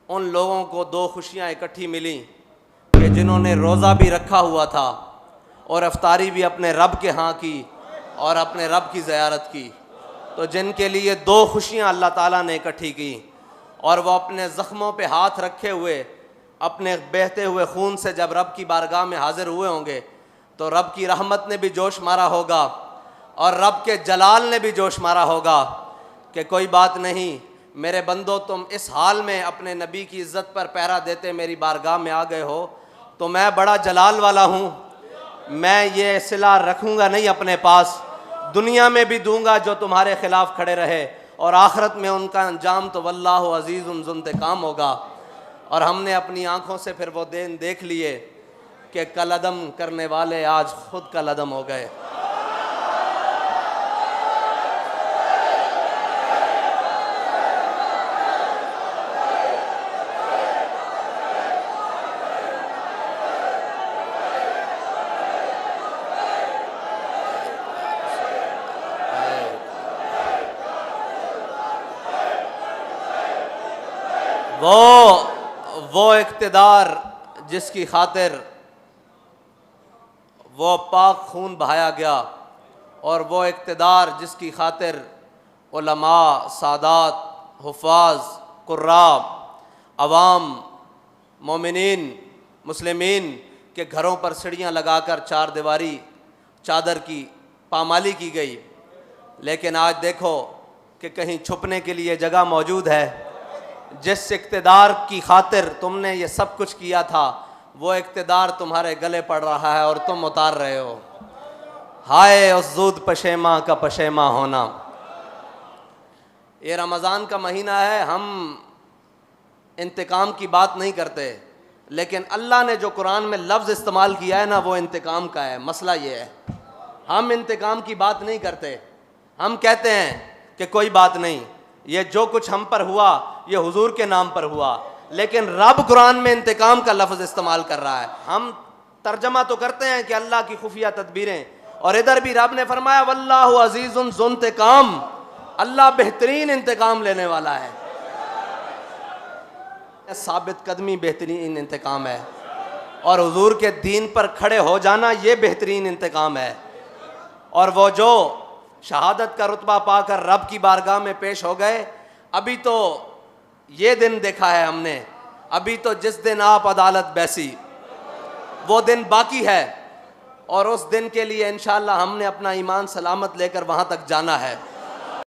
उन लोगों को दो खुशियाँ इकट्ठी मिली कि जिन्होंने रोज़ा भी रखा हुआ था और अफ्तारी भी अपने रब के यहाँ की और अपने रब की ज़ियारत की। तो जिनके लिए दो खुशियाँ अल्लाह ताला ने इकट्ठी की और वह अपने ज़ख्मों पे हाथ रखे हुए अपने बहते हुए खून से जब रब की बारगाह में हाजिर हुए होंगे तो रब की रहमत ने भी जोश मारा होगा और रब के जलाल ने भी जोश मारा होगा कि कोई बात नहीं मेरे बंदो, तुम इस हाल में अपने नबी की इज़्ज़त पर पहरा देते मेरी बारगाह में आ गए हो तो मैं बड़ा जलाल वाला हूँ। मैं ये सिला रखूँगा नहीं अपने पास, दुनिया में भी दूंगा जो तुम्हारे खिलाफ खड़े रहे और आखिरत में उनका अंजाम तो वल्लाहु अज़ीज़ुन ज़ुंतिक़ाम होगा। और हमने अपनी आँखों से फिर वो दिन देख लिए कि कलअदम करने वाले आज खुद कलअदम हो गए। वो इक़्तिदार जिसकी खातिर वो पाक खून बहाया गया और वो इक़्तिदार जिसकी खातिर उलमा, सादात, हुफ़ाज़, कुर्राब, अवाम, मोमिनीन, मुस्लिमीन के घरों पर सीढ़ियाँ लगाकर चार दीवारी चादर की पामाली की गई। लेकिन आज देखो कि कहीं छुपने के लिए जगह मौजूद है। जिस इक़्तिदार की खातिर तुमने ये सब कुछ किया था वो इक़्तिदार तुम्हारे गले पड़ रहा है और तुम उतार रहे हो। हाय उस ज़ूद पशेमा का पशेमा होना। ये रमज़ान का महीना है, हम इंतकाम की बात नहीं करते, लेकिन अल्लाह ने जो कुरान में लफ्ज़ इस्तेमाल किया है ना वो इंतकाम का है। मसला ये है, हम इंतकाम की बात नहीं करते। हम कहते हैं कि कोई बात नहीं, ये जो कुछ हम पर हुआ ये हुजूर के नाम पर हुआ, लेकिन रब कुरान में इंतकाम का लफ्ज़ इस्तेमाल कर रहा है। हम तर्जमा तो करते हैं कि अल्लाह की खुफिया तदबीरें, और इधर भी रब ने फरमाया वल्लाहु अज़ीज़ुन ज़ुंतिक़ाम, अल्लाह बेहतरीन इंतकाम लेने वाला है। साबित कदमी बेहतरीन इंतकाम है और हुजूर के दीन पर खड़े हो जाना ये बेहतरीन इंतकाम है। और वो जो शहादत का रुतबा पाकर रब की बारगाह में पेश हो गए, अभी तो ये दिन देखा है हमने, अभी तो जिस दिन आप अदालत बैसी वो दिन बाकी है और उस दिन के लिए इंशाअल्लाह हमने अपना ईमान सलामत लेकर वहाँ तक जाना है।